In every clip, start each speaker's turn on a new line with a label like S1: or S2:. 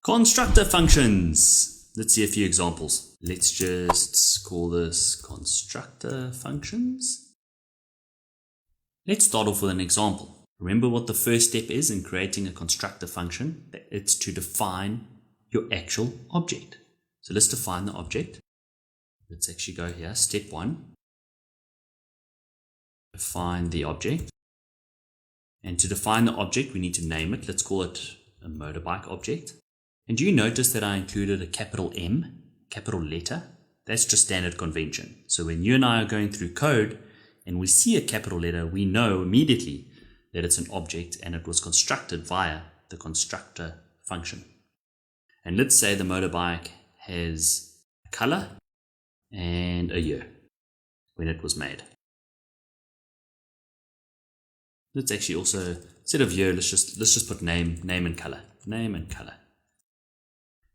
S1: Constructor functions. Let's see a few examples. Let's just call this constructor functions. Let's start off with an example. Remember what the first step is in creating a constructor function? It's to define your actual object. So let's define the object. Let's actually go here. Step 1. Define the object. And to define the object, we need to name it. Let's call it a motorbike object. And do you notice that I included a capital M, capital letter? That's just standard convention. So when you and I are going through code and we see a capital letter, we know immediately that it's an object and it was constructed via the constructor function. And let's say the motorbike has a color and a year when it was made. Let's actually also, instead of year, let's just put name and color. Name and color.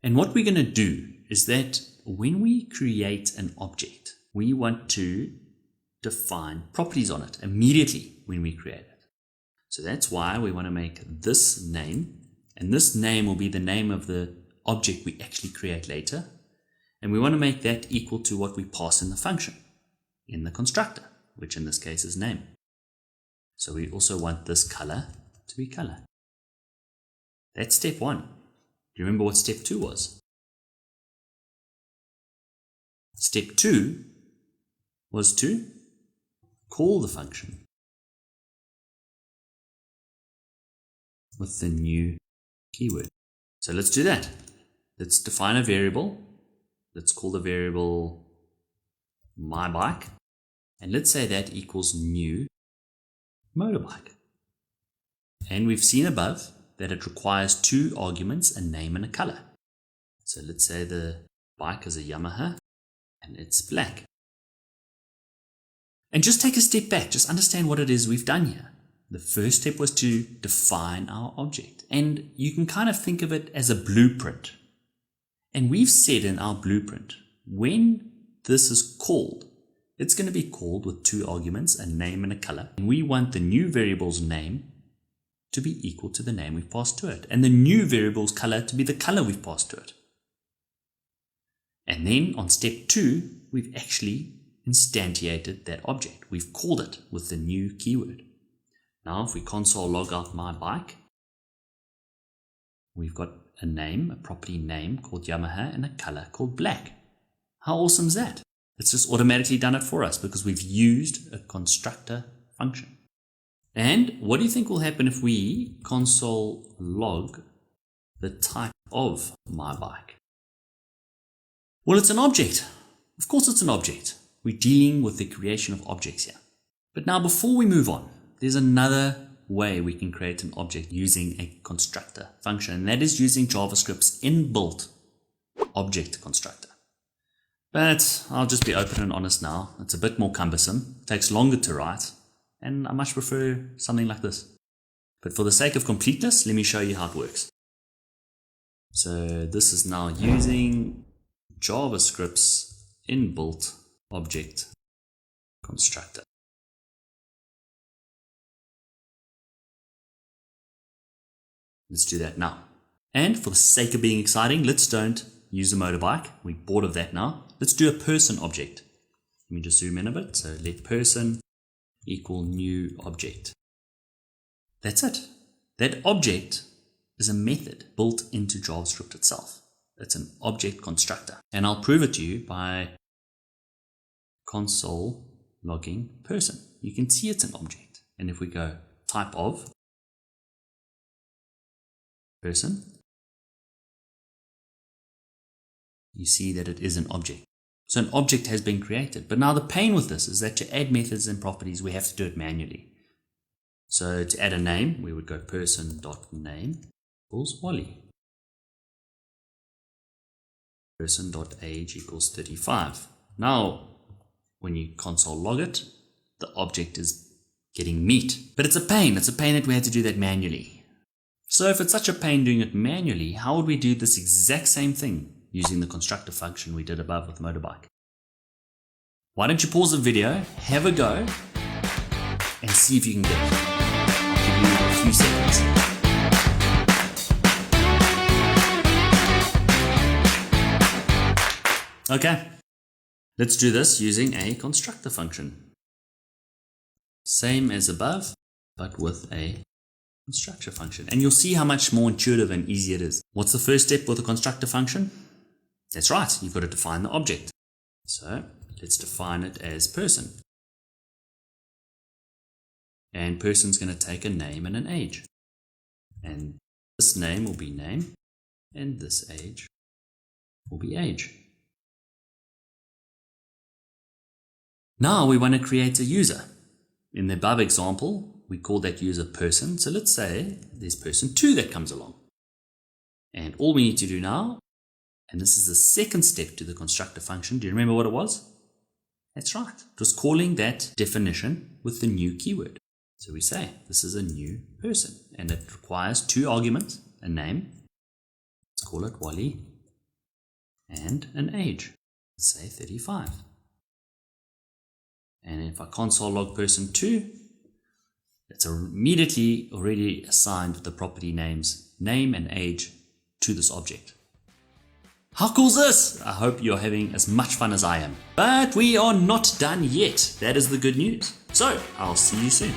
S1: And what we're going to do is that when we create an object, we want to define properties on it immediately when we create it. So that's why we want to make this name, and this name will be the name of the object we actually create later. And we want to make that equal to what we pass in the function, in the constructor, which in this case is name. So we also want this color to be color. That's step 1. Do you remember what step 2 was? Step 2 was to call the function with the new keyword. So let's do that. Let's define a variable. Let's call the variable myBike. And let's say that equals new motorbike. And we've seen above that it requires 2 arguments, a name and a color. So let's say the bike is a Yamaha and it's black. And just take a step back, just understand what it is we've done here. The first step was to define our object, and you can kind of think of it as a blueprint. And we've said in our blueprint, when this is called, it's going to be called with 2 arguments, a name and a color. And we want the new variable's name to be equal to the name we've passed to it, and the new variable's color to be the color we've passed to it. And then on step 2, we've actually instantiated that object. We've called it with the new keyword. Now if we console log out my bike, we've got a name, a property name called Yamaha, and a color called black. How awesome is that? It's just automatically done it for us because we've used a constructor function. And what do you think will happen if we console log the type of my bike? Well, it's an object. Of course it's an object. We're dealing with the creation of objects here. But now before we move on, there's another way we can create an object using a constructor function, and that is using JavaScript's inbuilt object constructor. But I'll just be open and honest now. It's a bit more cumbersome, takes longer to write, and I much prefer something like this. But for the sake of completeness, let me show you how it works. So this is now using JavaScript's inbuilt object constructor. Let's do that now. And for the sake of being exciting, let's don't use a motorbike. We're bored of that now. Let's do a person object. Let me just zoom in a bit. So let person equal new object. That's it. That object is a method built into JavaScript itself. It's an object constructor. And I'll prove it to you by console logging person. You can see it's an object. And if we go type of person, you see that it is an object. So an object has been created. But now the pain with this is that to add methods and properties, we have to do it manually. So to add a name, we would go person.name equals Wally. Person.age equals 35. Now, when you console log it, the object is getting meat. But it's a pain. It's a pain that we had to do that manually. So if it's such a pain doing it manually, how would we do this exact same thing using the constructor function we did above with motorbike? Why don't you pause the video, have a go, and see if you can get it. I'll give you a few seconds. Okay, let's do this using a constructor function. Same as above, but with a constructor function. And you'll see how much more intuitive and easy it is. What's the first step with a constructor function? That's right, you've got to define the object. So let's define it as person. And person's going to take a name and an age. And this name will be name, and this age will be age. Now we want to create a user. In the above example, we call that user person. So let's say there's person 2 that comes along. And all we need to do now, and this is the second step to the constructor function. Do you remember what it was? That's right. It was calling that definition with the new keyword. So we say this is a new person, and it requires 2 arguments, a name, let's call it Wally, and an age, let's say 35. And if I console log person 2, it's immediately already assigned with the property names name and age to this object. How cool is this? I hope you're having as much fun as I am. But we are not done yet. That is the good news. So I'll see you soon.